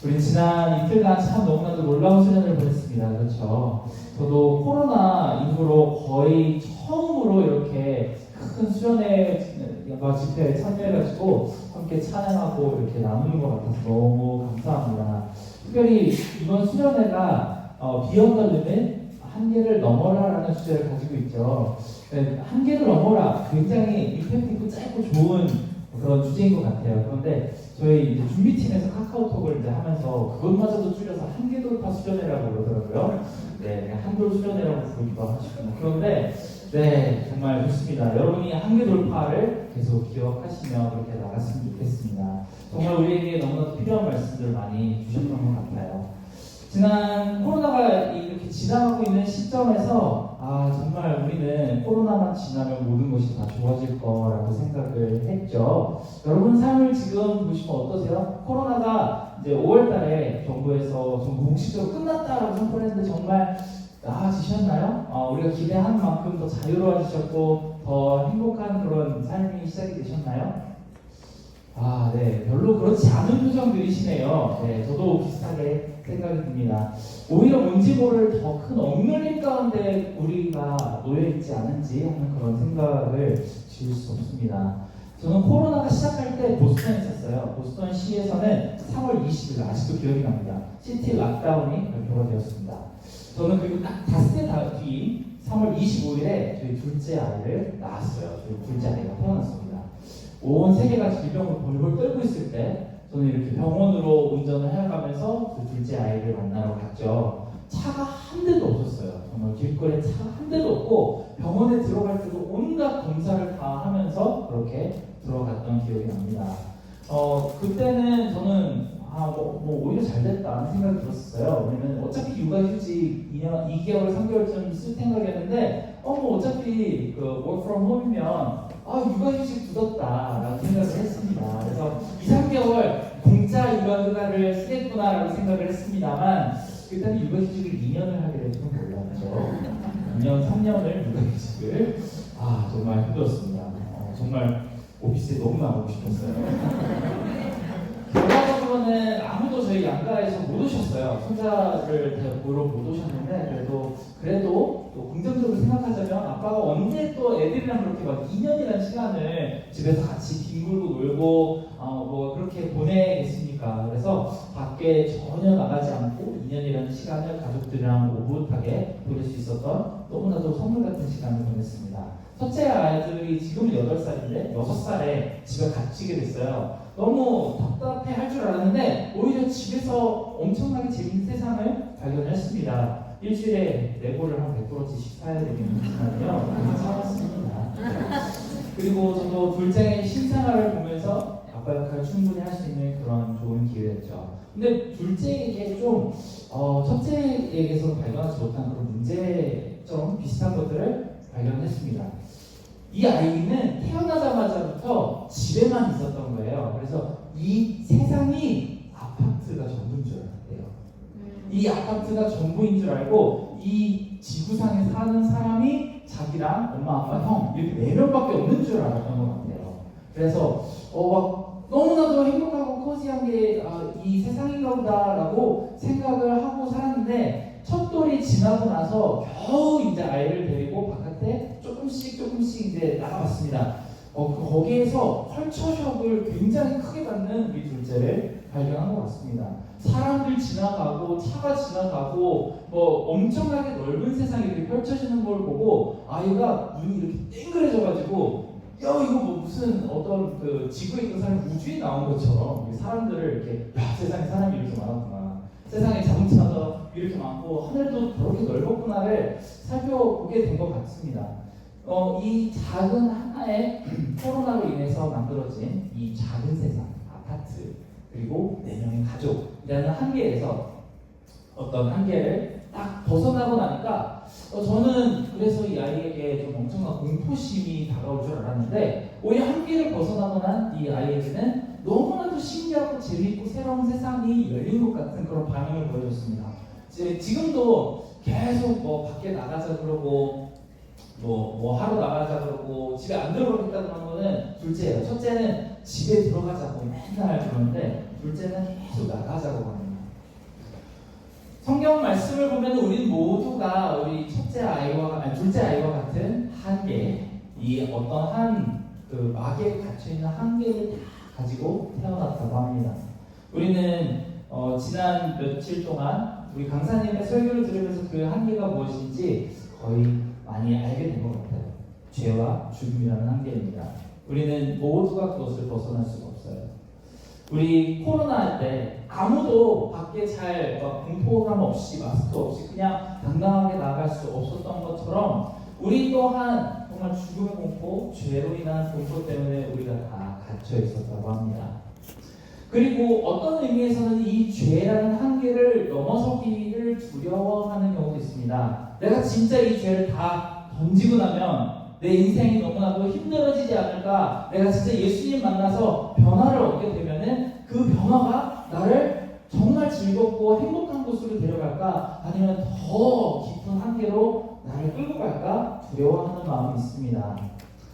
우리 지난 이틀간 참 너무나도 놀라운 수련을 보냈습니다. 그렇죠? 저도 코로나 이후로 거의 처음으로 이렇게 큰 수련회 집회에 참여해가지고 함께 찬양하고 이렇게 나누는 것 같아서 너무 감사합니다. 특별히 이번 수련회가 비언더 리밋 한계를 넘어라라는 주제를 가지고 있죠. 한계를 넘어라 굉장히 임팩트 있고 짧고 좋은 그런 주제인 것 같아요. 그런데 저희 이제 준비팀에서 카카오톡을 이제 하면서 그것마저도 줄여서 한계 돌파 수련회라고 그러더라고요. 네, 그냥 한돌 수련회라고 부르기도 하시고. 그런데 네, 정말 좋습니다. 여러분이 한계 돌파를 계속 기억하시며 그렇게 나갔으면 좋겠습니다. 정말 우리에게 너무나도 필요한 말씀들 많이 주셨던 것 같아요. 지난 코로나가 이렇게 지나가고 있는 시점에서 정말 우리는 코로나만 지나면 모든 것이 다 좋아질 거라고 생각을 했죠. 여러분 삶을 지금 보시면 어떠세요? 코로나가 이제 5월달에 정부에서 전부 공식적으로 끝났다라고 선포했는데 정말 나아지셨나요? 우리가 기대한 만큼 더 자유로워지셨고 더 행복한 그런 삶이 시작이 되셨나요? 네, 별로 그렇지 않은 표정들이시네요. 네, 저도 비슷하게 생각이 듭니다. 오히려 뭔지 모를 더 큰 억눌림 가운데 우리가 놓여있지 않은지 하는 그런 생각을 지울 수 없습니다. 저는 코로나가 시작할 때 보스턴에 있었어요. 보스턴 시에서는 3월 20일, 아직도 기억이 납니다. 시티 락다운이 발표가 되었습니다. 저는 그리고 딱 닷새 뒤 3월 25일에 저희 둘째 아이를 낳았어요. 저희 둘째 아이가 태어났습니다. 온 세계가 질병으로 벌벌 떨고 있을 때 저는 이렇게 병원으로 운전을 해가면서 그 둘째 아이를 만나러 갔죠. 차가 한 대도 없었어요. 정말 길거리에 차가 한 대도 없고 병원에 들어갈 때도 온갖 검사를 다 하면서 그렇게 들어갔던 기억이 납니다. 그때는 저는 오히려 잘 됐다는 생각이 들었어요. 왜냐면 어차피 육아휴직 2개월, 3개월쯤 쓸 생각이었는데 어차피 work from home이면 육아휴직 굳었다라고 생각을 했습니다. 그래서 2, 3개월 공짜 육아휴가를 쓰겠구나라고 생각을 했습니다만 일단 육아휴직을 2년을 하게 될 줄은 몰랐죠. 2년, 3년을 육아휴직을 정말 힘들었습니다. 정말 오피스에 너무 나가고 싶었어요. 결과적으로는 아무도 저희 양가에서 못 오셨어요. 손자를 보러 못 오셨는데 그래도 또 긍정적으로 생각하자면 아빠가 언제 또 애들이랑 그렇게 막 2년이라는 시간을 집에서 같이 뒹굴고 놀고 그렇게 보내겠습니까? 그래서 밖에 전혀 나가지 않고 2년이라는 시간을 가족들이랑 오붓하게 보낼 수 있었던 너무나도 선물 같은 시간을 보냈습니다. 첫째 아이들이 지금 8살인데 6살에 집에 갇히게 됐어요. 너무 답답해 할 줄 알았는데 오히려 집에서 엄청나게 재밌는 세상을 발견했습니다. 일주일에 레고를 한 100%씩 사야 되겠지만요. 참았습니다. 그리고 저도 둘째 신생아를 보면서 아빠 역할을 충분히 할 수 있는 그런 좋은 기회였죠. 근데 둘째에게 좀 첫째에게서 발견하지 못한 그런 문제점 비슷한 것들을 발견했습니다. 이 아이는 태어나자마자부터 집에만 있었던 거예요. 그래서 이 세상이 아파트가 전부인 줄 알았대요. 이 아파트가 전부인 줄 알고 이 지구상에 사는 사람이 자기랑 엄마, 아빠, 형 이렇게 4명밖에 없는 줄 알았던 것 같아요. 그래서 너무나도 행복하고 코지한 게 이 세상인가 보다라고 생각을 하고 살았는데 첫 돌이 지나고 나서 겨우 이제 아이를 데리고 바깥에 조금씩 이제 나가봤습니다. 거기에서 컬처쇼크를 굉장히 크게 받는 우리 둘째를 발견한 것 같습니다. 사람들 지나가고 차가 지나가고 엄청나게 넓은 세상이 이렇게 펼쳐지는 걸 보고 아이가 눈이 이렇게 땡그레져가지고 이거 무슨 어떤 그 지구에 있던 사람이 우주에 나온 것처럼 사람들을 이렇게 세상에 사람이 이렇게 많았구나, 세상에 자동차도 이렇게 많고 하늘도 저렇게 넓었구나를 살펴보게 된 것 같습니다. 이 작은 하나의 코로나로 인해서 만들어진 이 작은 세상, 아파트, 그리고 4명의 가족이라는 한계에서 어떤 한계를 딱 벗어나고 나니까 저는 그래서 이 아이에게 좀 엄청난 공포심이 다가올 줄 알았는데 오히려 한계를 벗어나고 난 이 아이에게는 너무나도 신기하고 재미있고 새로운 세상이 열린 것 같은 그런 반응을 보여줬습니다. 지금도 계속 밖에 나가자 그러고 하러 나가자 그러고 집에 안 들어가겠다고 하는 거는 둘째예요. 첫째는 집에 들어가자고 맨날 그러는데 둘째는 계속 나가자고 하는 성경 말씀을 보면 우리 모두가 우리 둘째 아이와 같은 한계, 이 어떠한 그 마귀에 갇혀 있는 한계를 다 가지고 태어났다고 합니다. 우리는 지난 며칠 동안 우리 강사님의 설교를 들으면서 그 한계가 무엇인지 거의 많이 알게 된 것 같아요. 죄와 죽음이라는 한계입니다. 우리는 모두가 그것을 벗어날 수가 없어요. 우리 코로나 할 때 아무도 밖에 잘 공포감 없이 마스크 없이 그냥 당당하게 나갈 수 없었던 것처럼 우리 또한 정말 죽음의 공포, 죄로 인한 공포 때문에 우리가 다 갇혀 있었다고 합니다. 그리고 어떤 의미에서는 이 죄라는 한계를 넘어서기를 두려워하는 경우도 있습니다. 내가 진짜 이 죄를 다 던지고 나면 내 인생이 너무나도 힘들어지지 않을까? 내가 진짜 예수님 만나서 변화를 얻게 되면은 그 변화가 나를 정말 즐겁고 행복한 곳으로 데려갈까? 아니면 더 깊은 한계로 나를 끌고 갈까? 두려워하는 마음이 있습니다.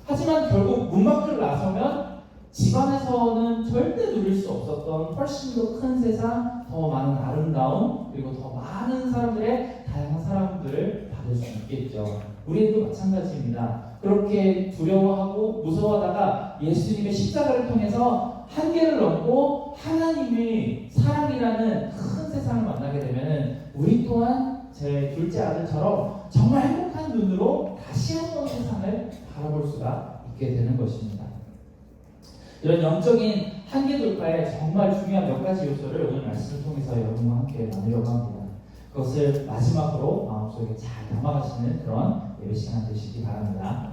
하지만 결국 문 밖을 나서면 집안에서는 절대 누릴 수 없었던 훨씬 더 큰 세상, 더 많은 아름다움, 그리고 더 많은 사람들의 다양한 사람들을 받을 수 있겠죠. 우리도 마찬가지입니다. 그렇게 두려워하고 무서워하다가 예수님의 십자가를 통해서 한계를 넘고 하나님의 사랑이라는 큰 세상을 만나게 되면 우리 또한 제 둘째 아들처럼 정말 행복한 눈으로 다시 한번 세상을 바라볼 수가 있게 되는 것입니다. 이런 영적인 한계 돌파에 정말 중요한 몇 가지 요소를 오늘 말씀을 통해서 여러분과 함께 나누려고 합니다. 그것을 마지막으로 마음속에 잘 담아가시는 그런 예배 시간 되시기 바랍니다.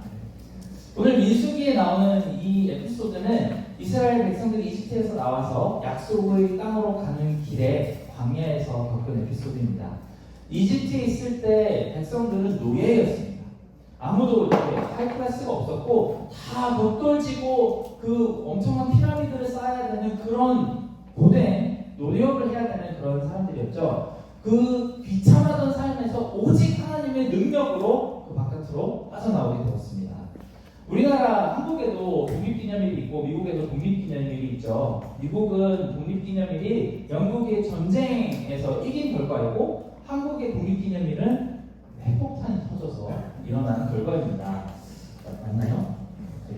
오늘 민수기에 나오는 이 에피소드는 이스라엘 백성들이 이집트에서 나와서 약속의 땅으로 가는 길에 광야에서 겪은 에피소드입니다. 이집트에 있을 때 백성들은 노예였습니다. 아무도 이렇게 하이클래스가 없었고 다 못돌지고 그 엄청난 피라미드를 쌓아야 되는 그런 고된 노력을 해야 되는 그런 사람들이었죠. 그 비참하던 삶에서 오직 하나님의 능력으로 그 바깥으로 빠져나오게 되었습니다. 우리나라 한국에도 독립기념일이 있고 미국에도 독립기념일이 있죠. 미국은 독립기념일이 영국의 전쟁에서 이긴 결과이고 한국의 독립기념일은 핵폭탄이 터져서 일어나는 결과입니다. 맞나요? 네.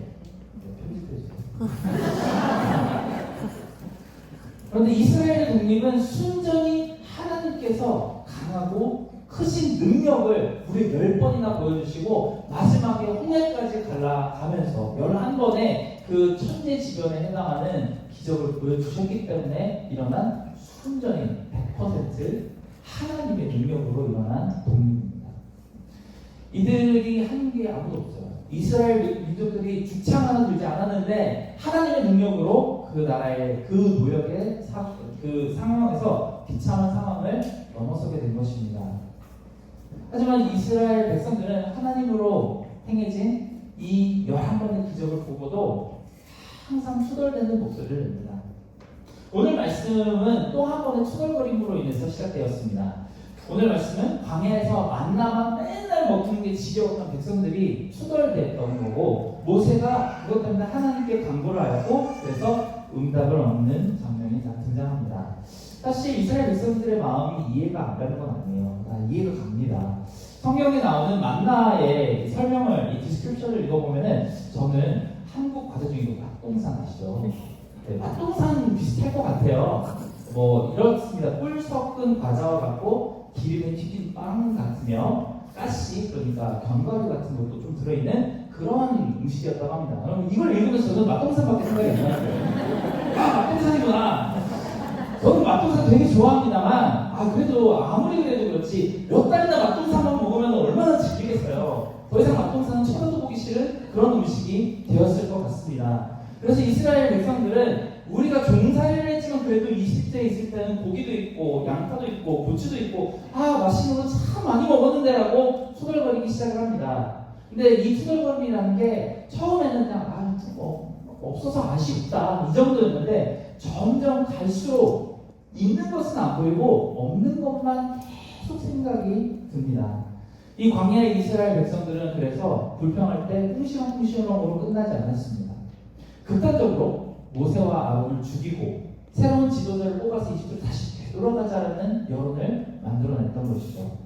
그런데 이스라엘의 독립은 순전히 하나님께서 강하고 크신 능력을 우리 10번이나 보여주시고 마지막에 홍해까지 갈라가면서 11번의 그 천재지변에 해당하는 기적을 보여주셨기 때문에 일어난 순전히 100% 하나님의 능력으로 일어난 독립입니다. 이들이 한 게 아무도 없어요. 이스라엘 민족들이 죽창 하나 들지 않았는데 하나님의 능력으로 그 나라의 그 노역의 그 상황에서 비참한 상황을 넘어서게 된 것입니다. 하지만 이스라엘 백성들은 하나님으로 행해진 이 11번의 기적을 보고도 항상 투덜대는 목소리를 냅니다. 오늘 말씀은 또 한 번의 투덜거림으로 인해서 시작되었습니다. 오늘 말씀은 광야에서 만나만 맨날 먹는 게 지겨웠던 백성들이 투덜댔던 거고 모세가 그것 때문에 하나님께 간구를 하였고 그래서 응답을 얻는 장면이 등장합니다. 사실 이스라엘 백성들의 마음이 이해가 안 가는 건 아니에요. 이해가 갑니다. 성경에 나오는 만나의 설명을, 이 디스크립션을 읽어보면은 저는 한국 과자 중에 맛동산 아시죠? 네, 맛동산 비슷할 것 같아요. 뭐 이렇습니다. 꿀 섞은 과자와 같고 기름에 튀긴 빵 같으며 가시, 그러니까 견과류 같은 것도 좀 들어있는 그런 음식이었다고 합니다. 여러분 이걸 읽으면서 저는 맛동산밖에 생각이 안 나요. 맛동산이구나. 저는 맛동산 되게 좋아합니다만 그래도 아무리 그래도 그렇지 몇 달이나 맛동산만 먹으면 얼마나 즐기겠어요. 더 이상 맛동산은 쳐다도 보기 싫은 그런 음식이 되었을 것 같습니다. 그래서 이스라엘 백성들은 우리가 종살이를 했지만 그래도 이집트에 있을 때는 고기도 있고 양파도 있고 고추도 있고 맛있는 거 참 많이 먹었는데 라고 투덜거리기 시작을 합니다. 근데 이 투덜거림이라는 게 처음에는 그냥 없어서 아쉽다 이 정도였는데 점점 갈수록 있는 것은 안 보이고 없는 것만 계속 생각이 듭니다. 이 광야의 이스라엘 백성들은 그래서 불평할 때 꿍시렁꿍시렁으로 끝나지 않았습니다. 극단적으로 모세와 아론을 죽이고 새로운 지도자를 뽑아서 이집트를 다시 되돌아가자라는 여론을 만들어냈던 것이죠.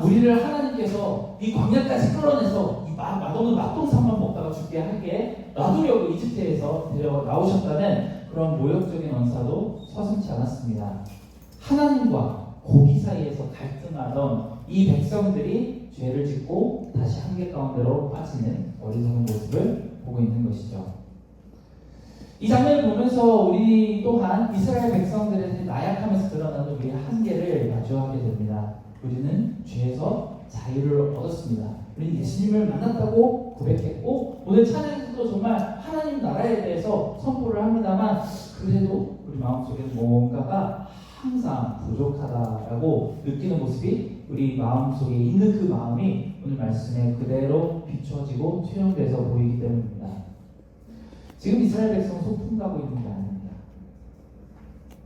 우리를 하나님께서 이 광야까지 끌어내서 이 맛없는 맛동산만 먹다가 죽게 하게 놔두려고 이집트에서 데려 나오셨다는 그런 모욕적인 언사도 서슴지 않았습니다. 하나님과 고기 사이에서 갈등하던 이 백성들이 죄를 짓고 다시 한계 가운데로 빠지는 어리석은 모습을 보고 있는 것이죠. 이 장면을 보면서 우리 또한 이스라엘 백성들의 나약함에서 드러나는 우리의 한계를 마주하게 됩니다. 우리는 죄에서 자유를 얻었습니다. 우리는 예수님을 만났다고 고백했고 오늘 찬양에서도 정말 하나님 나라에 대해서 선포를 합니다만 그래도 우리 마음속에 뭔가가 항상 부족하다라고 느끼는 모습이 우리 마음속에 있는 그 마음이 오늘 말씀에 그대로 비춰지고 투영돼서 보이기 때문입니다. 지금 이스라엘 백성은 소풍 가고 있는 게 아닙니다.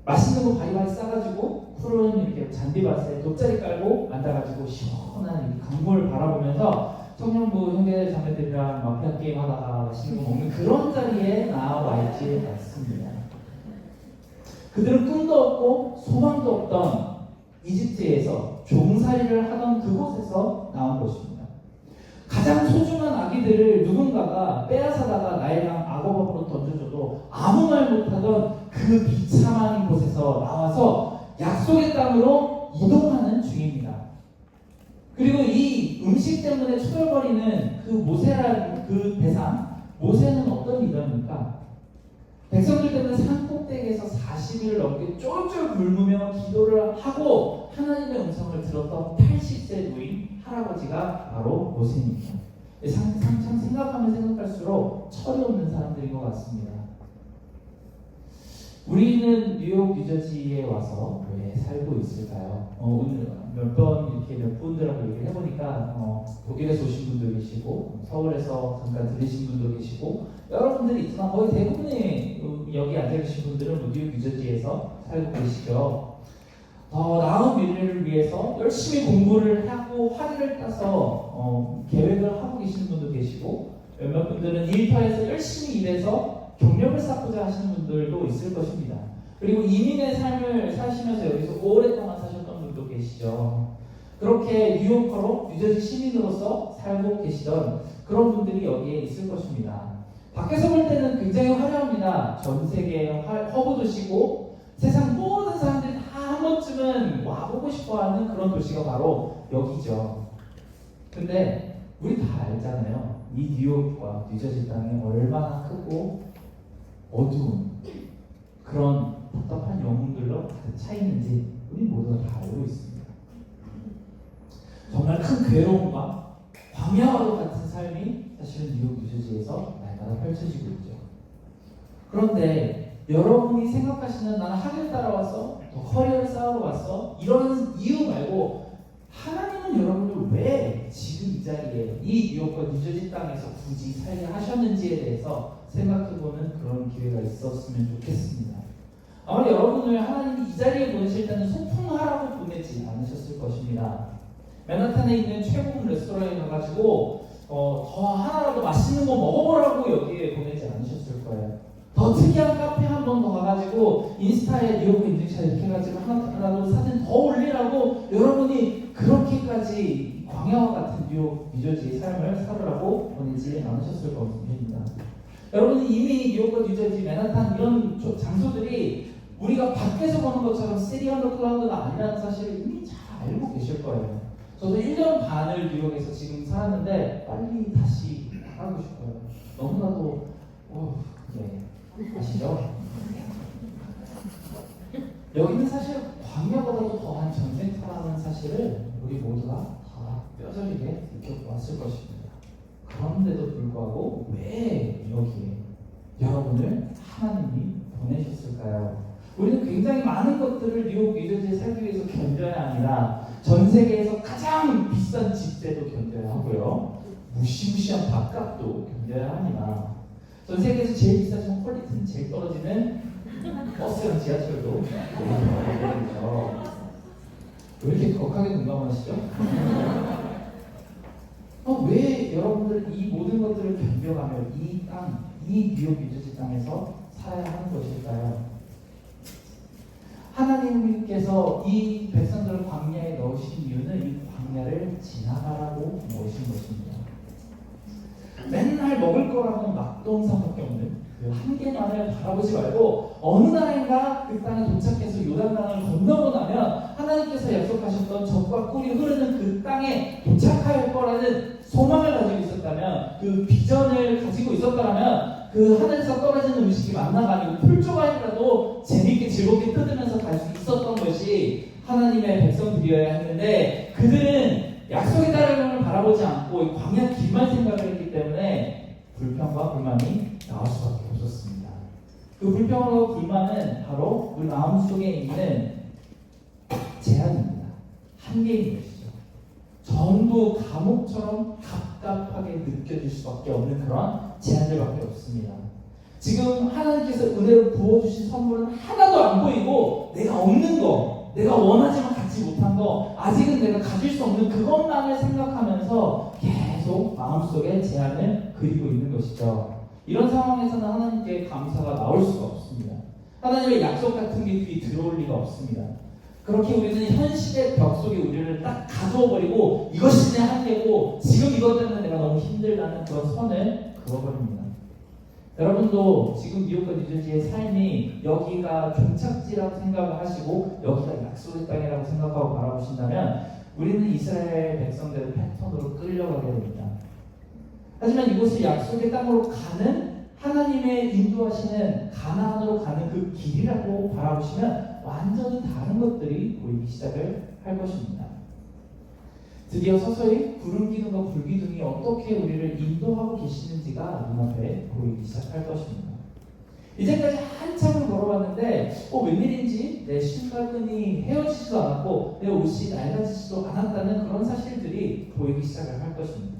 맛있는 거 바리바리 싸가지고 푸른 이렇게 잔디밭에 돗자리 깔고 앉아가지고 시원한 강물을 바라보면서 청년부 형제 자매들이랑 마피아 게임 하다가 맛있는 거 먹는 그런 자리에 나와 있지 않습니다. 그들은 꿈도 없고 소망도 없던 이집트에서 종살이를 하던 그곳에서 나온 것입니다. 가장 소중한 아기들을 누군가가 빼앗아다가 나일강 악어밥으로 던져줘도 아무 말 못하던 그 비참한 곳에서 나와서 약속의 땅으로 이동하는 중입니다. 그리고 이 음식 때문에 초열거리는 그 모세라는 그 대상, 모세는 어떤 리더입니까? 백성들 때문에 산 꼭대기에서 40일을 넘게 쫄쫄 굶으며 기도를 하고 하나님의 음성을 들었던 80세 노인 할아버지가 바로 모세입니다. 참 생각하면 생각할수록 철이 없는 사람들인 것 같습니다. 우리는 뉴욕, 뉴저지에 와서 왜 살고 있을까요? 오늘 몇 분들하고 얘기를 해보니까 독일에서 오신 분도 계시고 서울에서 잠깐 들으신 분도 계시고 여러분들이 있지만 거의 대부분의 여기 앉아 계신 분들은 뉴욕, 뉴저지에서 살고 계시죠. 더 나은 미래를 위해서 열심히 공부를 하고 학위를 따서 계획을 하고 계시는 분도 계시고 몇몇 분들은 일터에서 열심히 일해서 경력을 쌓고자 하시는 분들도 있을 것입니다. 그리고 이민의 삶을 사시면서 여기서 오랫동안 사셨던 분도 계시죠. 그렇게 뉴요커로 뉴저지 시민으로서 살고 계시던 그런 분들이 여기에 있을 것입니다. 밖에서 볼 때는 굉장히 화려합니다. 전 세계의 허브 도시고 세상 모든 사람들이 다 한 번쯤은 와보고 싶어하는 그런 도시가 바로 여기죠. 근데 우리 다 알잖아요. 이 뉴욕과 뉴저지 땅이 얼마나 크고 어두운 그런 답답한 영웅들로 가득 차 있는지 우리 모두가 다 알고 있습니다. 정말 큰 괴로움과 광야와도 같은 삶이 사실은 뉴욕, 뉴저지에서 날마다 펼쳐지고 있죠. 그런데 여러분이 생각하시는 나는 하늘 따라와서 또 커리어를 쌓으러 왔어 이런 이유 말고 하나님은 여러분을 왜 지금 이 자리에 이 뉴욕과 뉴저지 땅에서 굳이 살게 하셨는지에 대해서 생각해보는 그런 기회가 있었으면 좋겠습니다. 아마 여러분을 하나님이 이 자리에 보내실 때는 소풍하라고 보내지 않으셨을 것입니다. 맨하탄에 있는 최고급 레스토랑에 가가지고 더 하나라도 맛있는 거 먹어보라고 여기에 보내지 않으셨을 거예요. 더 특이한 카페 한 번 더 가가지고 인스타에 뉴욕 인증샷 이렇게 해가지고 하나라도 사진 더 올리라고 여러분이 그렇게까지 광야와 같은 뉴욕, 뉴저지의 삶을 살으라고 보내지 않으셨을 겁니다. 여러분이 이미 뉴욕과 뉴저지, 맨하탄 이런 장소들이 우리가 밖에서 보는 것처럼 시티 언더 클라우드가 아니라는 사실을 이미 잘 알고 계실 거예요. 저도 1년 반을 뉴욕에서 지금 살았는데 빨리 다시 나가고 싶어요. 너무나도 아시죠? 여기는 사실 광야보다도 더한 전쟁터라는 사실을 우리 모두가 다 뼈저리게 느껴보았을 것입니다. 그런데도 불구하고 왜 여기에 여러분을 하나님이 보내셨을까요? 우리는 굉장히 많은 것들을 뉴욕, 뉴저지에 살기 위해서 견뎌야 합니다. 전 세계에서 가장 비싼 집세도 견뎌야 하고요. 무시무시한 밥값도 견뎌야 합니다. 전 세계에서 제일 비싸지만 퀄리티는 제일 떨어지는 버스랑 지하철도 견뎌야 왜 이렇게 격하게 공감하시죠? 왜 여러분들은 이 모든 것들을 견뎌가며 이 땅, 이 뉴욕 뉴저지 땅에서 살아야 하는 것일까요? 하나님께서 이 백성들을 광야에 넣으신 이유는 이 광야를 지나가라고 넣으신 것입니다. 맨날 먹을 거라고는 막동산밖에 없는 그 한계만을 바라보지 말고 어느 날인가 그 땅에 도착해서 요단강을 건너고 나면 하나님께서 약속하셨던 젖과 꿀이 흐르는 그 땅에 도착할 거라는 소망을 가지고 있었다면, 그 비전을 가지고 있었다면 그 하늘에서 떨어지는 음식이 만나가 아니고 풀조각이라도 재밌게 즐겁게 뜯으면서 갈 수 있었던 것이 하나님의 백성들이어야 했는데, 그들은 약속의 따르림을 바라보지 않고 광야 길만 생각을 했기 때문에 불평과 불만이 나올 수밖에 없었습니다. 그 불평과 불만은 바로 우리 마음속에 있는 제한입니다. 한계인 것이죠. 전부 감옥처럼 갑갑하게 느껴질 수밖에 없는 그런 제한들밖에 없습니다. 지금 하나님께서 은혜로 부어주신 선물은 하나도 안 보이고, 내가 없는 거, 내가 원하지만 갖지 못한 거, 아직은 내가 가질 수 없는 그것만을 생각하면서 계속 마음속에 제한을 그리고 있는 것이죠. 이런 상황에서는 하나님께 감사가 나올 수가 없습니다. 하나님의 약속 같은 게 귀 들어올 리가 없습니다. 그렇게 우리는 현실의 벽 속에 우리를 딱 가두어버리고, 이것이 내 한계고 지금 이것 때문에 내가 너무 힘들다는 그런 선을 그어버립니다. 여러분도 지금 미국과 뉴저지의 삶이 여기가 종착지라고 생각을 하시고 여기가 약속의 땅이라고 생각하고 바라보신다면, 우리는 이스라엘 백성들의 패턴으로 끌려가게 됩니다. 하지만 이곳을 약속의 땅으로 가는, 하나님의 인도하시는 가나안으로 가는 그 길이라고 바라보시면 완전히 다른 것들이 보이기 시작을 할 것입니다. 드디어 서서히 구름 기둥과 불 기둥이 어떻게 우리를 인도하고 계시는지가 눈앞에 보이기 시작할 것입니다. 이제까지 한참을 걸어봤는데 웬일인지 내 신발끈이 헤어지지도 않았고 내 옷이 낡아지지도 않았다는 그런 사실들이 보이기 시작을 할 것입니다.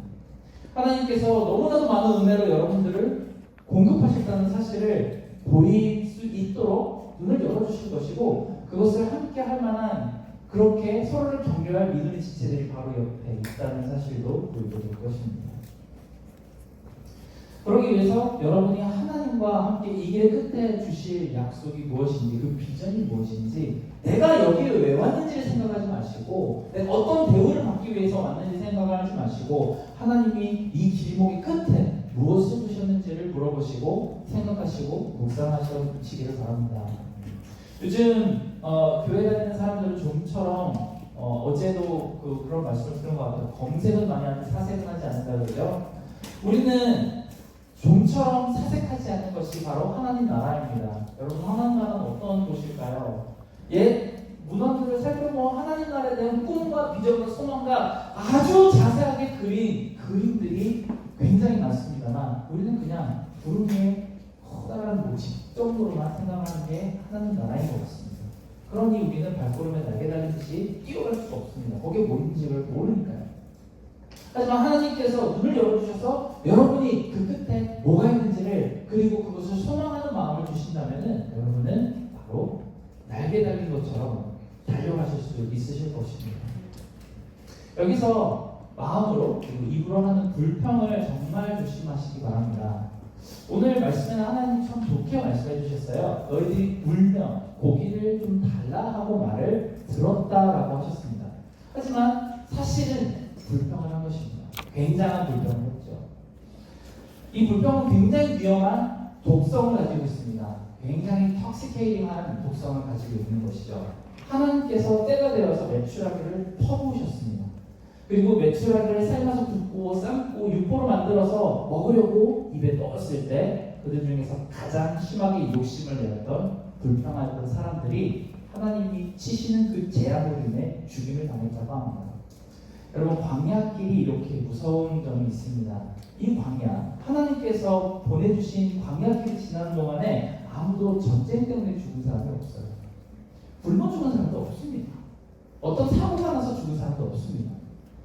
하나님께서 너무나도 많은 은혜로 여러분들을 공급하셨다는 사실을 보일 수 있도록 눈을 열어주실 것이고, 그것을 함께 할 만한, 그렇게 서로를 격려할 믿음의 지체들이 바로 옆에 있다는 사실도 보이게 될 것입니다. 그러기 위해서 여러분이 하나님과 함께 이 길 끝에 주실 약속이 무엇인지, 그 비전이 무엇인지, 내가 여기를 왜 왔는지를 생각하지 마시고, 내가 어떤 대우를 받기 위해서 왔는지 생각하지 마시고, 하나님이 이 길목의 끝에 무엇을 두셨는지를 물어보시고 생각하시고 묵상하시기를 바랍니다. 요즘 교회 다니는 사람들은 좀처럼 어제도 그런 말씀을 들은 것 같아요. 검색은 많이 하는데 사색은 하지 않는다 그러죠. 우리는 좀처럼 사색하지 않는 것이 바로 하나님 나라입니다. 여러분, 하나님 나라는 어떤 곳일까요? 옛 문헌들을 살펴보면 하나님 나라에 대한 꿈과 비전과 소망과 아주 자세하게 그린 그림들이 굉장히 많습니다만, 우리는 그냥 구름 위에 커다란 모집 정도로만 생각하는 게 하나님 나라인 것 같습니다. 그러니 우리는 발걸음에 날개 달리듯이 뛰어갈 수가 없습니다. 거기에 뭐 있는지를 모르니까요. 하지만 하나님께서 눈을 열어주셔서 여러분이 그 끝에 뭐가 있는지를, 그리고 그것을 소망하는 마음을 주신다면 여러분은 바로 날개 달린 것처럼 달려가실 수 있으실 것입니다. 여기서 마음으로 그리고 입으로 하는 불평을 정말 조심하시기 바랍니다. 오늘 말씀에는 하나님 참 좋게 말씀해 주셨어요. 너희들이 울며 고기를 좀 달라 하고 말을 들었다라고 하셨습니다. 하지만 사실은 불평을 한 것입니다. 굉장한 불평을 했죠. 이 불평은 굉장히 위험한 독성을 가지고 있습니다. 굉장히 턱시케이팅한 독성을 가지고 있는 것이죠. 하나님께서 때가 되어서 메추라기를 퍼부으셨습니다. 그리고 메추라기를 삶아서 굽고 삶고 육포로 만들어서 먹으려고 입에 넣었을 때 그들 중에서 가장 심하게 욕심을 내었던 불평하던 사람들이 하나님이 치시는 그 재앙으로 인해 죽임을 당했다고 합니다. 여러분, 광야길이 이렇게 무서운 점이 있습니다. 이 광야, 하나님께서 보내주신 광야길을 지나는 동안에 아무도 전쟁 때문에 죽은 사람이 없어요. 굶어 죽은 사람도 없습니다. 어떤 사고가 나서 죽은 사람도 없습니다.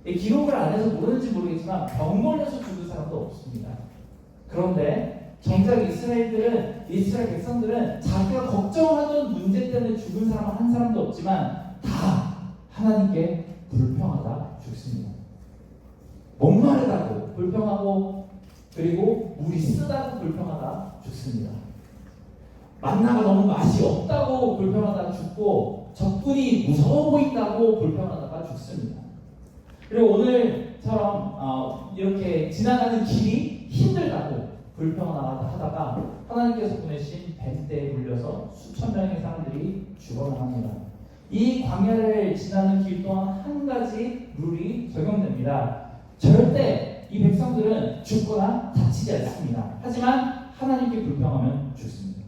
기록을 안 해서 모르는지 모르겠지만 병 걸려서 죽은 사람도 없습니다. 그런데 정작 이스라엘 백성들은 자기가 걱정하던 문제 때문에 죽은 사람은 한 사람도 없지만 다 하나님께 불평하다 죽습니다. 목마르다고 불평하고, 그리고 물이 쓰다고 불평하다 죽습니다. 만나가 너무 맛이 없다고 불평하다 죽고, 적군이 문이 무서워 보인다고 불평하다가 죽습니다. 그리고 오늘처럼 이렇게 지나가는 길이 힘들다고 불평하다가 하나님께서 보내신 뱀떼에 물려서 수천 명의 사람들이 죽어나 합니다. 이 광야를 지나는 길 동안 한 가지 룰이 적용됩니다. 절대 이 백성들은 죽거나 다치지 않습니다. 하지만 하나님께 불평하면 죽습니다.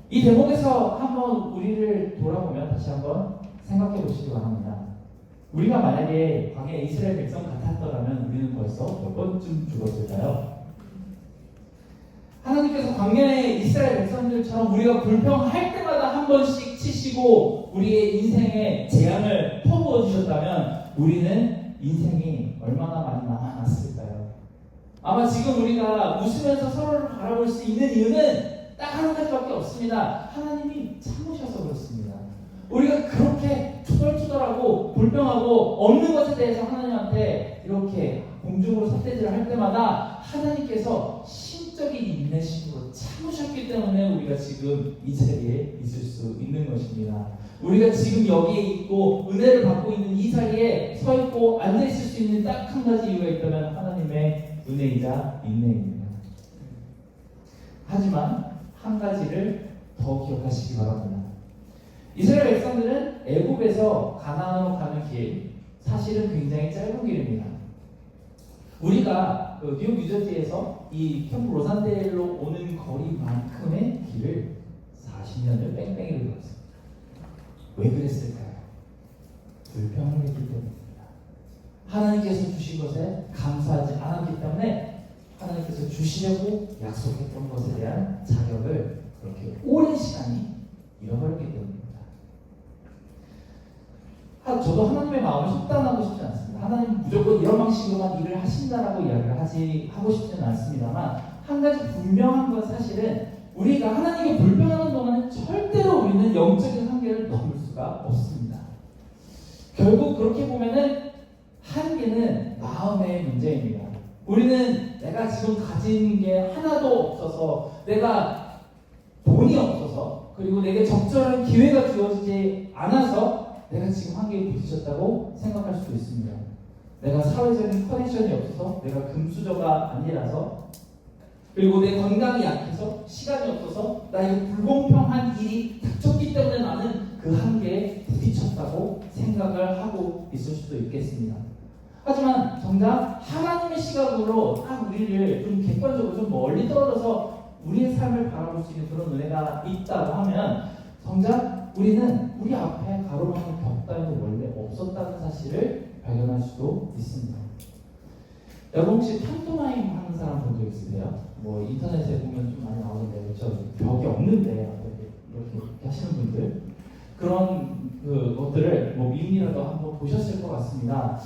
이 대목에서 한번 우리를 돌아보면 다시 한번 생각해 보시기 바랍니다. 우리가 만약에 광야의 이스라엘 백성 같았더라면 우리는 벌써 몇 번쯤 죽었을까요? 하나님께서 광야의 이스라엘 백성들처럼 우리가 불평할 때마다 한 번씩 치시고 우리의 인생에 재앙을 퍼부어 주셨다면 우리는 인생이 얼마나 많이 남아났을까요? 아마 지금 우리가 웃으면서 서로를 바라볼 수 있는 이유는 딱 한 가지밖에 없습니다. 하나님이 참으셔서 그렇습니다. 우리가 그렇게 투덜투덜하고 불평하고 없는 것에 대해서 하나님한테 이렇게 공중으로 삿대질을 할 때마다 하나님께서 심적인 인내심으로 참으셨기 때문에 우리가 지금 이 자리에 있을 수 있는 것입니다. 우리가 지금 여기에 있고 은혜를 받고 있는 이 자리에 서 있고 앉아 있을 수 있는 딱 한 가지 이유가 있다면 하나님의 은혜이자 인내입니다. 하지만 한 가지를 더 기억하시기 바랍니다. 이스라엘 백성들은 애굽에서 가나안으로 가는 길, 사실은 굉장히 짧은 길입니다. 우리가 뉴욕 뉴저지에서 이 평부 로산델로 오는 거리만큼의 길을 40년을 뺑뺑이를 돌았습니다. 왜 그랬을까요? 불평을 했기 때문입니다. 하나님께서 주신 것에 감사하지 않았기 때문에 하나님께서 주시려고 약속했던 것에 대한 자격을 그렇게 오랜 시간이 잃어버렸기 때문입니다. 저도 하나님의 마음을 속단하고 싶지 않습니다. 하나님 무조건 이런 방식으로만 일을 하신다라고 이야기를 하고 싶지는 않습니다만 한 가지 분명한 건 사실은 우리가 하나님께 불평하는 동안은 절대로 우리는 영적인 한계를 넘을 수가 없습니다. 결국 그렇게 보면은 한계는 마음의 문제입니다. 우리는 내가 지금 가진 게 하나도 없어서, 내가 돈이 없어서, 그리고 내게 적절한 기회가 주어지지 않아서 내가 지금 한계에 부딪혔다고 생각할 수도 있습니다. 내가 사회적인 커넥션이 없어서, 내가 금수저가 아니라서, 그리고 내 건강이 약해서, 시간이 없어서, 나에게 불공평한 일이 닥쳤기 때문에 나는 그 한계에 부딪혔다고 생각을 하고 있을 수도 있겠습니다. 하지만 정작 하나님의 시각으로 딱 우리를 좀 객관적으로 좀 멀리 떨어져서 우리의 삶을 바라볼 수 있는 그런 은혜가 있다고 하면 정작 우리는 우리 앞에 가로막는 벽 따위는 원래 없었다는 사실을 발견할 수도 있습니다. 여러분 혹시 판토마임 하는 사람 본 적 있으세요? 뭐 인터넷에 보면 좀 많이 나오는데 그렇죠? 벽이 없는데 이렇게 하시는 분들 그런 것들을 뭐 미움이라도 한번 보셨을 것 같습니다.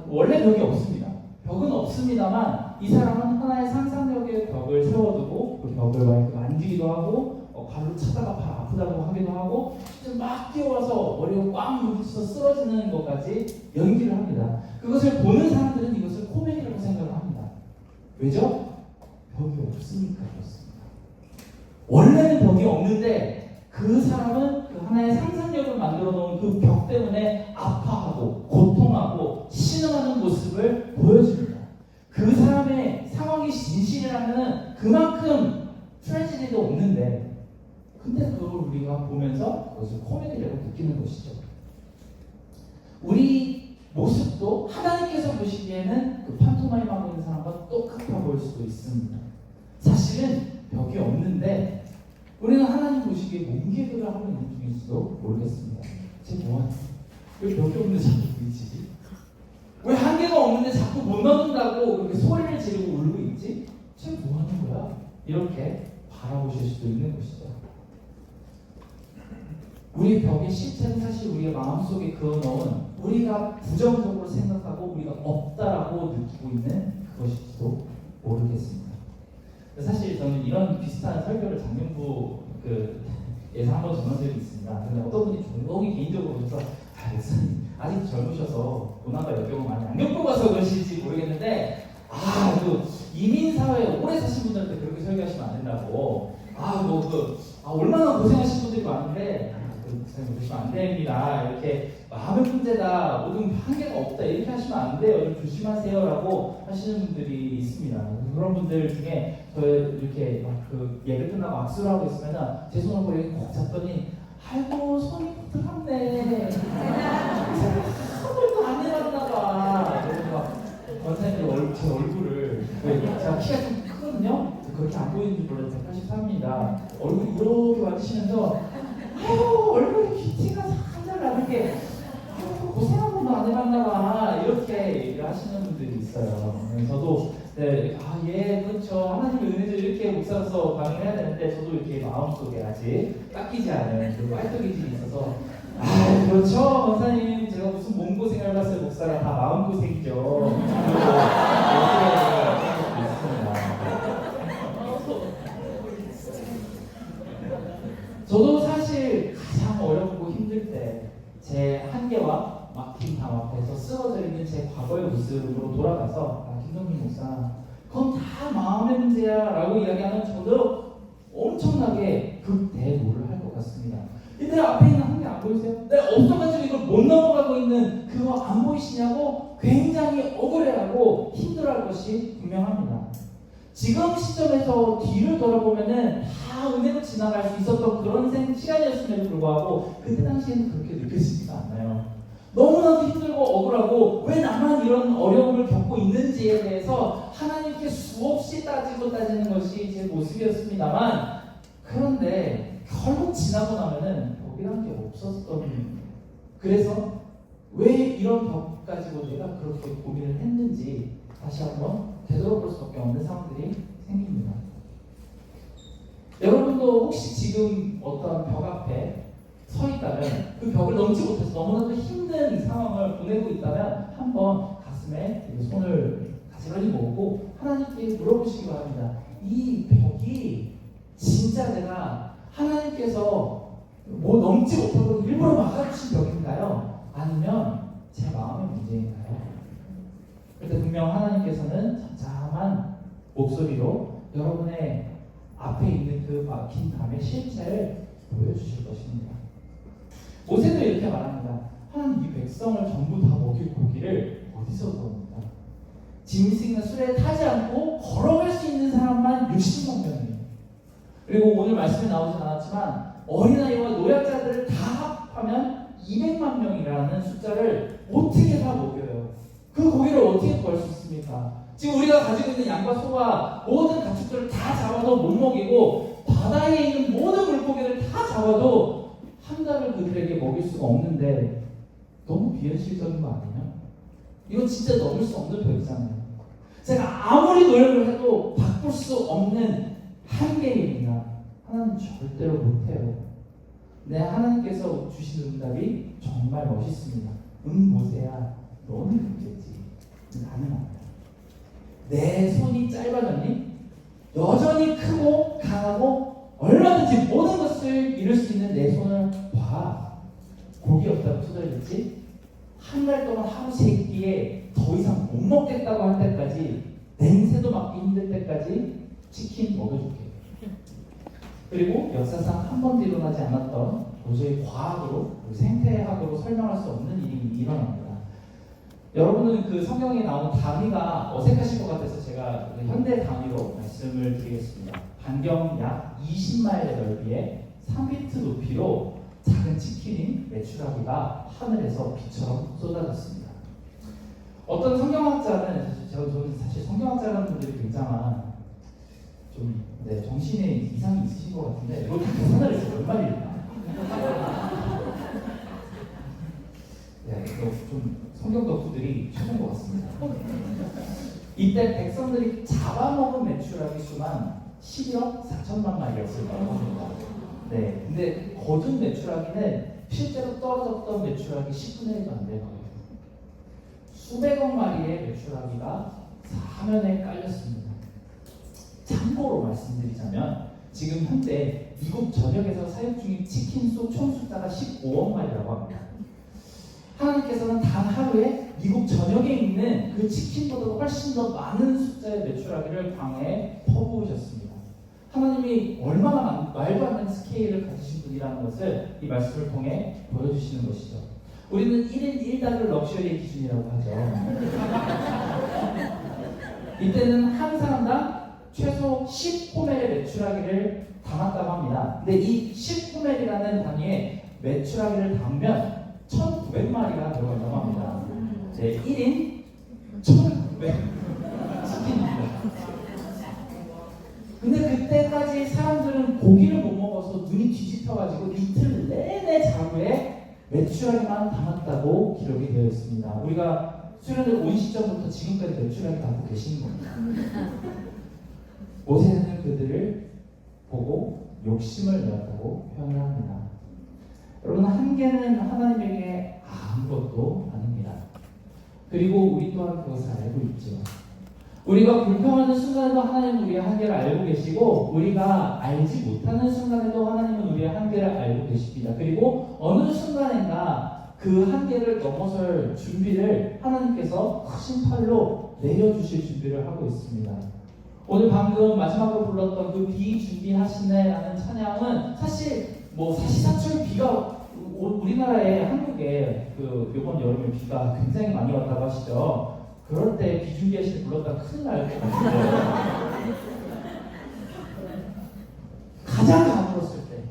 원래 벽이 없습니다. 벽은 없습니다만 이 사람은 하나의 상상력의 벽을 세워두고 그 벽을 만지기도 하고 발로 차다가 발 아프다고 하기도 하고 막 뛰어와서 머리가 꽉 부딪혀서 쓰러지는 것까지 연기를 합니다. 그것을 보는 사람들은 이것을 코미디라고 생각을 합니다. 왜죠? 벽이 없으니까 그렇습니다. 원래는 벽이 없는데 그 사람은 그 하나의 상상력을 만들어 놓은 그 벽 때문에 아파하고 고통하고 신음하는 모습을 보여줍니다. 그 사람의 상황이 진실이라면 그만큼 트레지디도 없는데 근데 그걸 우리가 보면서 그것을 코미디라고 느끼는 것이죠. 우리 모습도 하나님께서 보시기에는 그 판토마임하고 있는 사람과 똑같아 보일 수도 있습니다. 사실은 벽이 없는데 우리는 하나님 보시기에 몸개그를 하고 있는 중일지도 모르겠습니다. 쟤 뭐하지? 왜 벽이 없는데 자꾸 부딪히지? 왜 한계가 없는데 자꾸 못 넘는다고 그렇게 소리를 지르고 울고 있지? 쟤 뭐하는 거야? 이렇게 바라보실 수도 있는 것이죠. 우리 벽의 실체는 사실 우리의 마음속에 그어넣은 우리가 부정적으로 생각하고 우리가 없다라고 느끼고 있는 그것일지도 모르겠습니다. 사실 저는 이런 비슷한 설교를 작년부 예서 한번 전한 적이 있습니다. 근데 어떤 분이 종목이 개인적으로 오셔서 목사님 아직 젊으셔서 고난과 역경을 많이 안 겪어봐서 그러실지 모르겠는데 이민사회에 오래 사신 분들한테 그렇게 설교하시면 안 된다고 얼마나 고생하신 분들이 많은데 그 목사님 그러시면 안 됩니다. 이렇게 마음의 문제다, 모든 한계가 없다 이렇게 하시면 안 돼요. 좀 조심하세요라고 하시는 분들이 있습니다. 그런 분들 중에 저 이렇게 막 그 예배 끝나고 악수를 하고 있으면 제 손을 보고 이렇게 꼭 잡더니 아이고 손이 부드럽네. 선물도 안 해봤나 봐. 그래서 막 권사님들 제 얼굴을 제가 키가 좀 크거든요. 그렇게 안 보이는지 몰라요. 183입니다. 얼굴이 이렇게 와주시면서 아유 얼굴이 뷰티가 살살 나게 고생 한 번도 안 해봤나 봐 이렇게 얘기를 하시는 분들이 있어요. 저도 네, 예 그렇죠. 하나님의 은혜를 이렇게 목사로서 반응해야 되는데 저도 이렇게 마음속에 아직 깎이지 않은 그 빨떡이질이 있어서 아 그렇죠 목사님 제가 무슨 몸고생을 봤어요. 목사랑 다 마음고생이죠. 저도 사실 가장 어렵고 힘들 때 제 한계와 막힌 담 앞에서 쓰러져 있는 제 과거의 모습으로 돌아가서 김동민 목사 그건 다 마음의 문제야 라고 이야기하면 저도 엄청나게 극대노를 할 것 같습니다. 내 앞에 있는 한계 안 보이세요? 내가 없어가지고 이걸 못 넘어가고 있는 그거 안 보이시냐고 굉장히 억울해하고 힘들어할 것이 분명합니다. 지금 시점에서 뒤를 돌아보면은 다 은혜로 지나갈 수 있었던 그런 시간이었음에도 불구하고 그때 당시에는 그렇게 느껴지지가 않나요? 너무나도 힘들고 억울하고 왜 나만 이런 어려움을 겪고 있는지에 대해서 하나님께 수없이 따지는 것이 제 모습이었습니다만 그런데 결국 지나고 나면은 벽이란 게 없었던 그래서 왜 이런 벽 가지고 내가 그렇게 고민을 했는지 다시 한번 되돌아볼 수밖에 없는 상황들이 생깁니다. 여러분도 혹시 지금 어떤 벽 앞에 서 있다면 그 벽을 넘지 못해서 너무나도 힘든 상황을 보내고 있다면 한번 가슴에 손을 가지런히 모으고 하나님께 물어보시기 바랍니다. 이 벽이 진짜 내가 하나님께서 뭐 넘지 못하고 일부러 막아주신 벽인가요? 아니면 제 마음의 문제인가요? 그때 분명 하나님께서는 잠잠한 목소리로 여러분의 앞에 있는 그 막힌 담의 실체를 보여주실 것입니다. 모세도 이렇게 말합니다. 하나님 이 백성을 전부 다 먹일 고기를 어디서 얻습니까? 짐승이나 수레에 타지 않고 걸어갈 수 있는 사람만 60만 명이에요. 그리고 오늘 말씀에 나오진 않았지만 어린아이와 노약자들을 다 합하면 200만 명이라는 숫자를 어떻게 다 먹여요? 그 고기를 어떻게 구할 수 있습니까? 지금 우리가 가지고 있는 양과 소와 모든 가축들을 다 잡아도 못 먹이고 바다에 있는 모든 물고기를 다 잡아도 한 달을 그들에게 먹일 수가 없는데 너무 비현실적인 거 아니냐? 이건 진짜 넘을 수 없는 벽이잖아요. 제가 아무리 노력을 해도 바꿀 수 없는 한계입니다. 하나님 절대로 못해요. 네, 하나님께서 주신 응답이 정말 멋있습니다. 모세야 너는 그랬지. 가능합니다. 내 손이 짧아졌니? 여전히 크고 강하고 얼마든지 모든 것을 이룰 수 있는 내 손을 봐. 고기 없다고 투덜댔지? 한 달 동안 하루 세 끼에 더 이상 못 먹겠다고 할 때까지 냄새도 맡기 힘들 때까지 치킨 먹여줄게. 그리고 역사상 한 번도 일어나지 않았던 도저히 과학으로 생태학으로 설명할 수 없는 일이 일어납니다. 여러분은 그 성경에 나온 단위가 어색하실 것 같아서 제가 현대 단위로 말씀을 드리겠습니다. 반경 약 20마일의 넓이에 3피트 높이로 작은 치킨인 메추라기가 하늘에서 비처럼 쏟아졌습니다. 어떤 성경학자는 저는 사실 성경학자라는 분들이 굉장한 좀 정신에 이상이 있으신 것 같은데 이걸 다 계산을 해서 몇 마리일까? 이거 좀 성경 덕후들이 최고인 것 같습니다. 이때 백성들이 잡아먹은 메추라기 수만 11억 4천만 마리였을 거라고 합니다. 네, 근데 거둔 메추라기는 실제로 떨어졌던 메추라기 10분의 1도 안 되거든요. 수백억 마리의 메추라기가 사면에 깔렸습니다. 참고로 말씀드리자면 지금 현재 미국 전역에서 사육 중인 치킨수 총 숫자가 15억 마리라고 합니다. 하나님께서는 단 하루에 미국 전역에 있는 그 치킨보다 훨씬 더 많은 숫자의 메추라기를 광야에 퍼부으셨습니다. 하나님이 얼마나 말도 안 되는 스케일을 가지신 분이라 된다는 것을 이 말씀을 통해 보여주시는 것이죠. 우리는 1인 1달러 럭셔리의 기준이라고 하죠. 이때는 한 사람당 최소 10호멜의 매출하기를 담았다고 합니다. 근데 이 10호멜이라는 단위에 매출하기를 담으면 1900마리가 들어간다고 합니다. 네, 1인 1900 치킨입니다. 근데 그때까지 사람들은 고기를 못 먹어서 눈이 뒤집혀가지고 이틀 내내 자루에 매출하기만 담았다고 기록이 되어 있습니다. 우리가 수련회 온 시점부터 지금까지 매출하기 담고 계시는 겁니다. 모세는 그들을 보고 욕심을 내었다고 표현을 합니다. 여러분, 한계는 하나님에게 아무것도 아닙니다. 그리고 우리 또한 그것을 알고 있죠. 우리가 불평하는 순간에도 하나님은 우리의 한계를 알고 계시고, 우리가 알지 못하는 순간에도 하나님은 우리의 한계를 알고 계십니다. 그리고 어느 순간인가 그 한계를 넘어설 준비를 하나님께서 크신 팔로 내려주실 준비를 하고 있습니다. 오늘 방금 마지막으로 불렀던 그 비 준비하시네라는 찬양은 사실 사시사철 비가 우리나라에 한국에 이번 여름에 비가 굉장히 많이 왔다고 하시죠. 그럴 때 비 준비하실 때 불렀다가 큰일 날 것 같은데 가장 가물었을 때,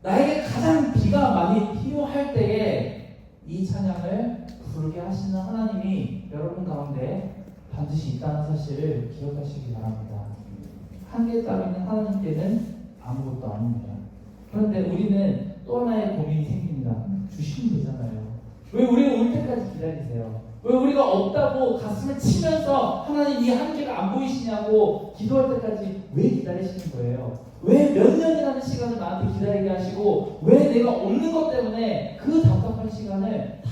나에게 가장 비가 많이 필요할 때에 이 찬양을 부르게 하시는 하나님이 여러분 가운데 반드시 있다는 사실을 기억하시기 바랍니다. 한계에 따르는 하나님께는 아무것도 아닙니다. 그런데 우리는 또 하나의 고민이 생깁니다. 주시면 되잖아요. 왜 우리가 올 때까지 기다리세요? 왜 우리가 없다고 가슴을 치면서 하나님 이 한계가 안 보이시냐고 기도할 때까지 왜 기다리시는 거예요? 왜 몇 년이라는 시간을 나한테 기다리게 하시고, 왜 내가 없는 것 때문에 그 답답한 시간을 다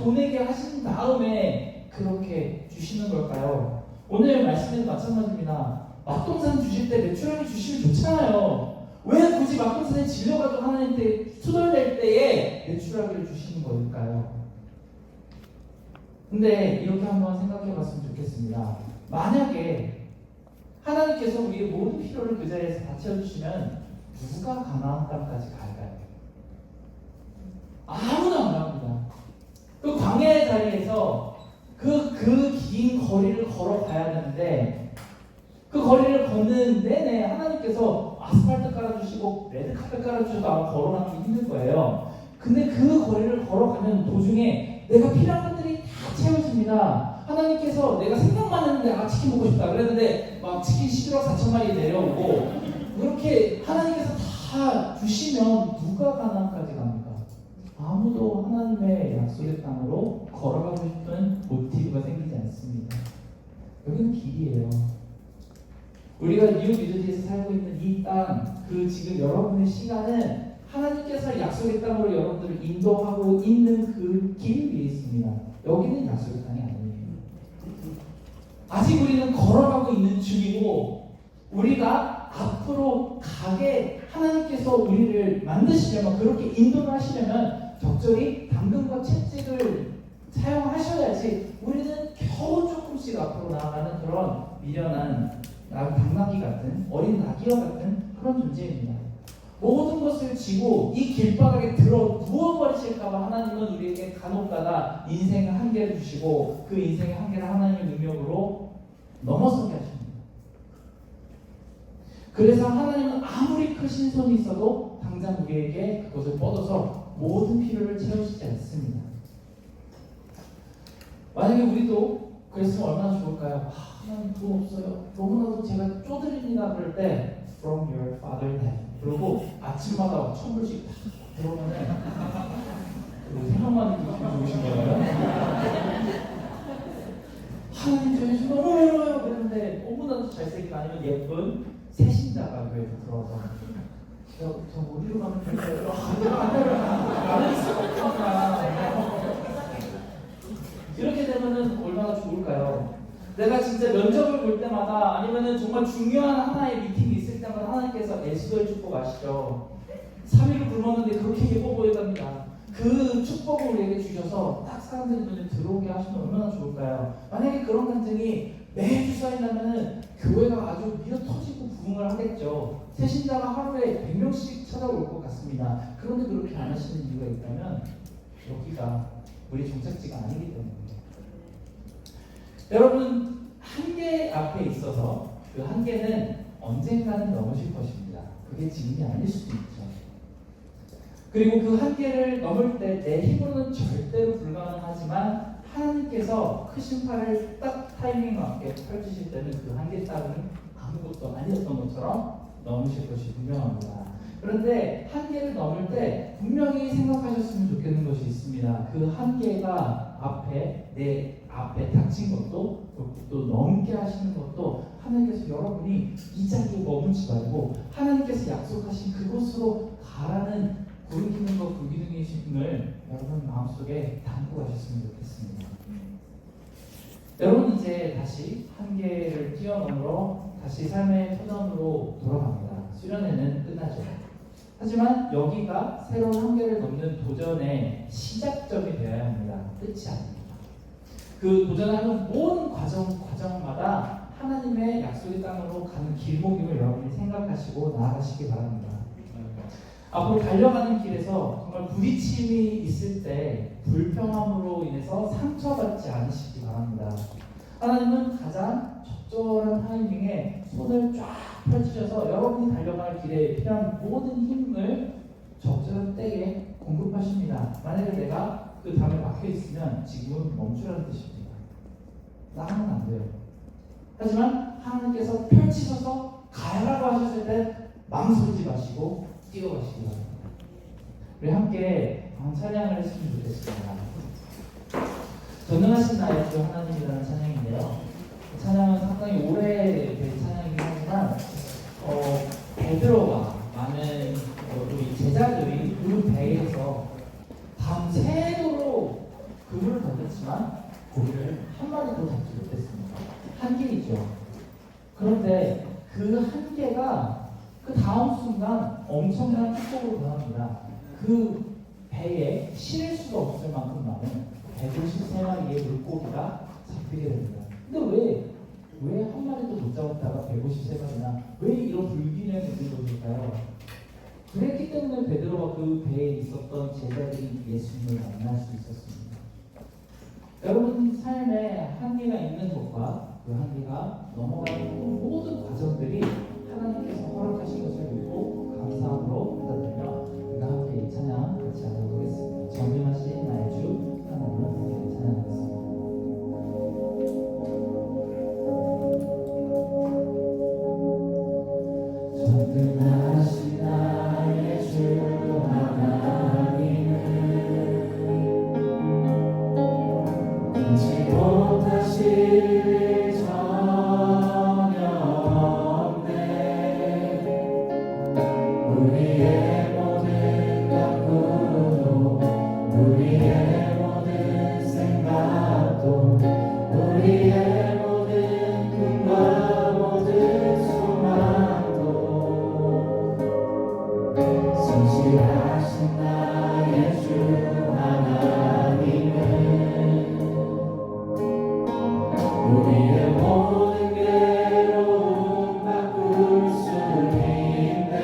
보내게 하신 다음에 그렇게 주시는 걸까요? 오늘 말씀에도 마찬가지입니다. 막동산 주실 때 매출하게 주시면 좋잖아요. 왜 굳이 막동산에 질려가지고 하나님께 투덜댈 때에 매출하기를 주시는 걸까요? 근데 이렇게 한번 생각해 봤으면 좋겠습니다. 만약에 하나님께서 우리의 모든 필요를 그 자리에서 다 채워주시면 누가 가나안 땅까지 갈까요? 아무도 안 갑니다. 그 광야의 자리에서 그 긴 거리를 걸어가야 되는데, 그 거리를 걷는 내내 하나님께서 아스팔트 깔아주시고 레드카펫 깔아주셔도 아마 걸어가기 힘들 거예요. 근데 그 거리를 걸어가는 도중에 내가 필요한 것들이 다 채워집니다. 하나님께서 내가 생각만 했는데 치킨 먹고 싶다 그랬는데 막 치킨 11억 4천 마리 내려오고, 그렇게 하나님께서 다 주시면 누가 가나안까지 갑니까? 아무도 하나님의 약속의 땅으로 걸어가고 싶은 모티브가 생기지 않습니다. 여기는 길이에요. 우리가 뉴 미드지에서 살고 있는 이 땅, 지금 여러분의 시간은 하나님께서 약속의 땅으로 여러분들을 인도하고 있는 그 길 위에 있습니다. 여기는 약속의 땅이 아니에요. 아직 우리는 걸어가고 있는 중이고, 우리가 앞으로 가게 하나님께서 우리를 만드시려면, 그렇게 인도를 하시려면 적절히 당근과 채찍을 사용하셔야지 우리는 겨우 조금씩 앞으로 나아가는 그런 미련한 당나귀 같은, 어린 나귀와 같은 그런 존재입니다. 모든 것을 지고 이 길바닥에 들어 누워버리실까봐 하나님은 우리에게 간혹가다 인생의 한계를 주시고, 그 인생의 한계를 하나님의 능력으로 넘어서게 하십니다. 그래서 하나님은 아무리 크신 손이 있어도 당장 우리에게 그것을 뻗어서 모든 필요를 채우시지 않습니다. 만약에 우리도 그랬으면 얼마나 좋을까요? 하나님 돈 없어요. 너무나도 제가 쪼드립니다. 그럴 때 From your father in heaven, 그리고 아침마다 1,000불씩 들어오면은 생각만 해도 기분 좋으신 거예요. 하나님 저희 지금 너무 외로워요. 그랬는데 너무나도 잘생긴, 아니면 예쁜 새신자가 교회에 들어와서 저 어디로 가면 될까요? 나는 있어. 이렇게 되면은 얼마나 좋을까요? 내가 진짜 면접을 볼 때마다, 아니면은 정말 중요한 하나의 미팅이 있을 때마다 하나님께서 에스더의 축복 아시죠? 3일을 굶었는데 그렇게 예뻐 보인답니다. 그 축복을 우리에게 주셔서 딱 사람들이 눈에 들어오게 하시면 얼마나 좋을까요? 만약에 그런 간증이 매주 쌓인다면은 교회가 아주 미어 터지고 부흥을 하겠죠. 새신자가 하루에 100명씩 찾아올 것 같습니다. 그런데 그렇게 안 하시는 이유가 있다면 여기가 우리 종착지가 아니기 때문입니다. 여러분, 한계 앞에 있어서 그 한계는 언젠가는 넘으실 것입니다. 그게 지금이 아닐 수도 있죠. 그리고 그 한계를 넘을 때 내 힘으로는 절대로 불가능하지만 하나님께서 크신 팔을 딱 타이밍 맞게 펼치실 때는 그 한계 따위는 아무것도 아니었던 것처럼 넘으실 것이 분명합니다. 그런데 한계를 넘을 때 분명히 생각하셨으면 좋겠는 것이 있습니다. 그 한계가 내 앞에 닥친 것도 또 넘게 하시는 것도 하나님께서 여러분이 이 자리에 머물지 말고 하나님께서 약속하신 그곳으로 가라는 구르기는 것 불기둥이심을 여러분 마음속에 담고 가셨으면 좋겠습니다. 여러분 이제 다시 한계를 뛰어넘으러 다시 삶의 터전으로 돌아갑니다. 수련회는 끝나죠. 하지만 여기가 새로운 한계를 넘는 도전의 시작점이 되어야 합니다. 끝이 아닙니다. 그 도전하는 모든 과정마다 하나님의 약속의 땅으로 가는 길목임을 여러분이 생각하시고 나아가시기 바랍니다. 앞으로 달려가는 길에서 정말 부딪힘이 있을 때 불평함으로 인해서 상처받지 않으시기 바랍니다. 하나님은 가장 적절한 타이밍에 손을 쫙 펼치셔서 여러분이 달려갈 길에 필요한 모든 힘을 적절한 때에 공급하십니다. 만약에 내가 그 담에 막혀 있으면 지금은 멈추라는 뜻입니다. 나가면 안 돼요. 하지만 하나님께서 펼치셔서 가라고 하셨을 때 망설이지 마시고 뛰어가시기 바랍니다. 우리 함께 찬양을 했으면 좋겠습니다. 전능하신 나의 주 하나님이라는 찬양인데요. 찬양은 상당히 오래된 찬양이긴 하지만 베드로가 많은 우리 제자들이 그 배에서 밤새도록 그물을 던졌지만 고기를 한 마리도 잡지 못했습니다. 한계이죠. 그런데 그 한계가 그 다음 순간 엄청난 축복으로 변합니다. 그 배에 실을 수가 없을 만큼 많은 153마리의 물고기가 잡히게 됩니다. 근데 왜 한 마리도 못 잡았다가 153마리나 왜 이런 불균형이 있는 것일까요? 그랬기 때문에 베드로가 그 배에 있었던 제자들이 예수님을 만날 수 있었습니다. 여러분 삶에 한계가 있는 것과 그 한계가 넘어가는 모든 과정들이 하나님께서 허락하신 것을 믿고 감사함으로 받아들며 우리가 함께 이 찬양 같이 하도록 하겠습니다. 전능하신 나의 주 하나님을 함께 찬양하겠습니다. 전능하신 나의 주 하나님을 잊지 못하실 전혀 없네. 우리의 모든 각오도 우리의 모든 생각도 우리의 모든 꿈과 모든 소망도 신실하신 나의 주 하나님은 우리의 모든 괴로움 바꿀 수 있네.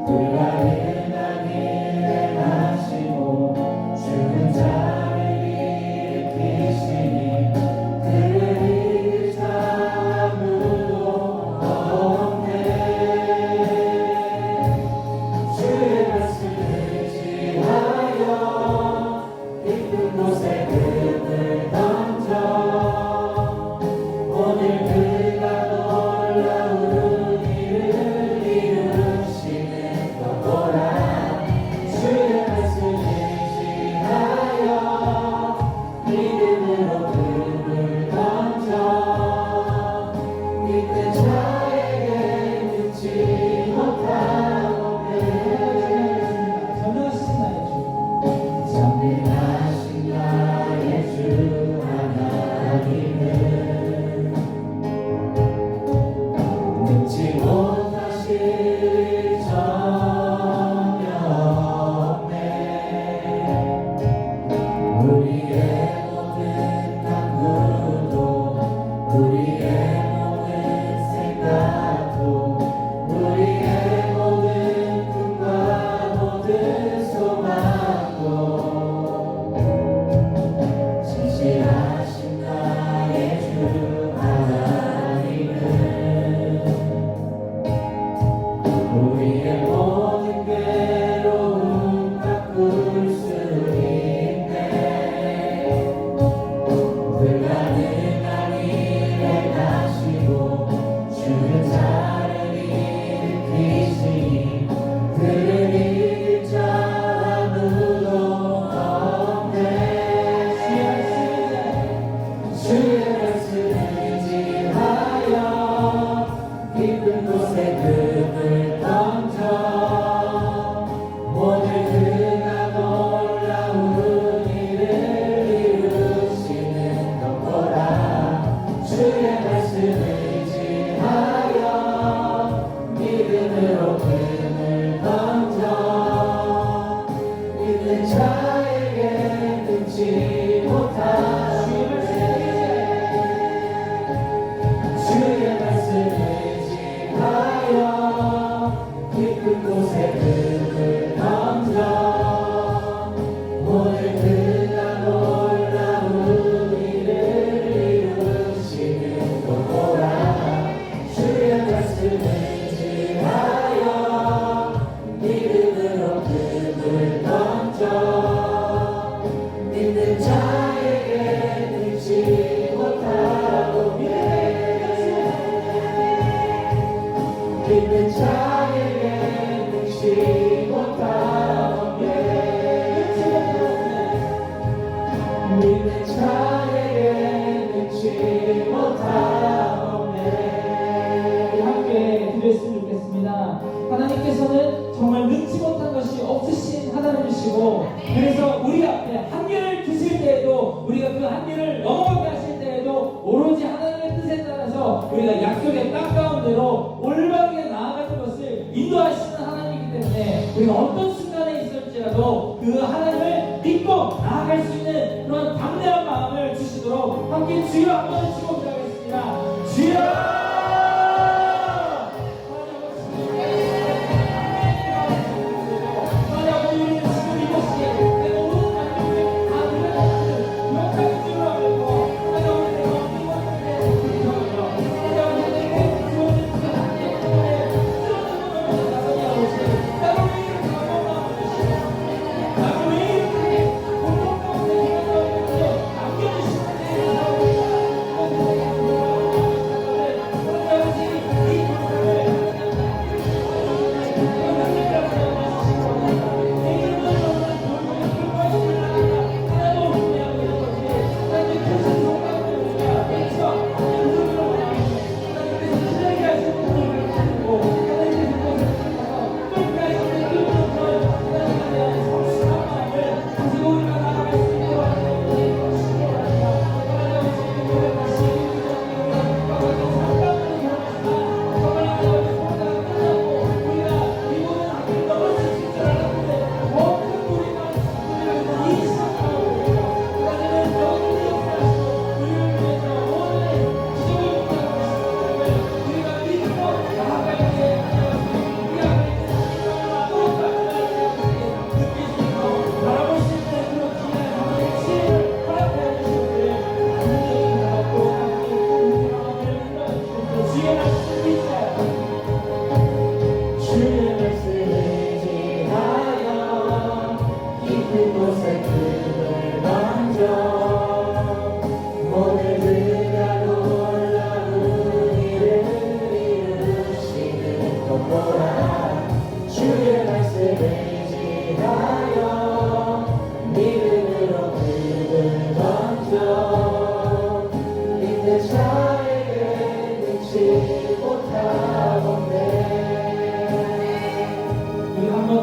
그가 일하기 행하시고 죽은 자를 일으키시니 그를 이길 자 아무도 없네. 주의 말씀을 의지하여 깊은 곳에 금을 던져 오늘 그가 놀라운 일을 이루시는 것 못하옵네. 믿는 자에게 능치 못하옵네. 함께 드렸으면 좋겠습니다. 하나님께서는 정말 능치 못한 것이 없으신 하나님이시고, 그래서 우리 앞에 한계를 두실 때에도, 우리가 그 한계를 넘어가게 하실 때에도 오로지 하나님의 뜻에 따라서 우리가 약속의 땅 가운데로 올바르게 나아가는 것을 인도하시는 하나님이기 때문에 우리가 어떤 순간에 있을지라도 그 하나님을 믿고 나아갈 수 있는 그런 담대한 마음을 주시도록 함께 주여 한번 외치고 기도하겠습니다. 주여!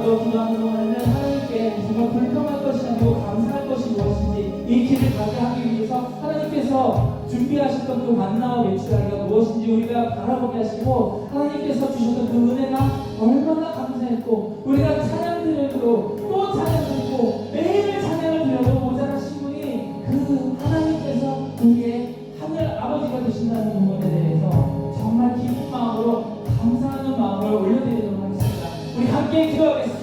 기도하는 동안에는 하나님께 정말 불평할 것이 아니고 감사할 것이 무엇인지 이 길을 가게 하기 위해서 하나님께서 준비하셨던 그 만나와 메추라기가 무엇인지 우리가 바라보게 하시고, 하나님께서 주셨던 그 은혜가 얼마나 감사했고, 우리가 찬양 드려도 또 찬양 드리고 매일 찬양을 드려도 모자라신 분이 그 하나님께서 우리의 하늘 아버지가 되신다는 부분에 대해서 정말 기쁜 마음으로 감사하는 마음을 올려드리도록 하겠습니다. 우리 함께 기도하겠습니다.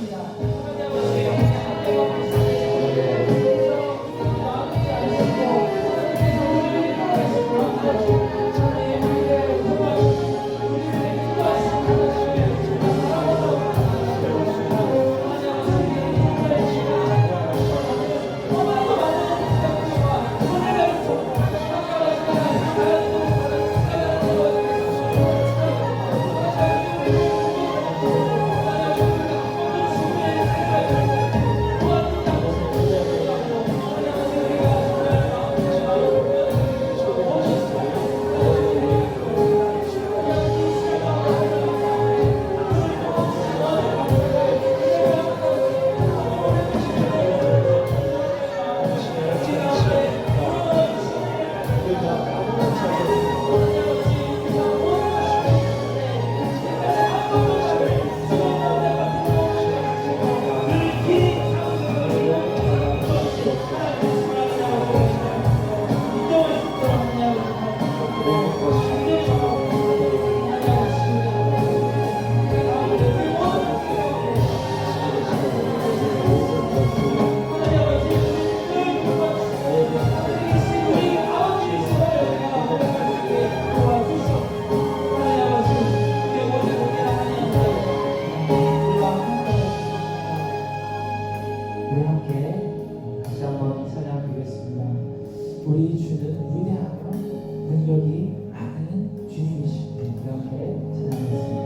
우리 주는 위대하며 능력이 많은 주님이십니다. 이렇게 찬양하겠습니다.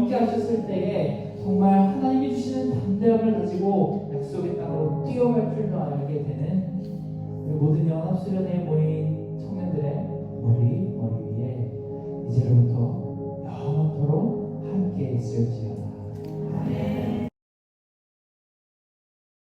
넘게 하셨을 때에 정말 하나님이 주시는 담대함을 가지고 약속의 땅으로 뛰어갈 줄도 알게 되는 우리 모든 연합수련회에 모인 청년들의 머리 위에 이제로부터 영원토록 함께 있을지어다.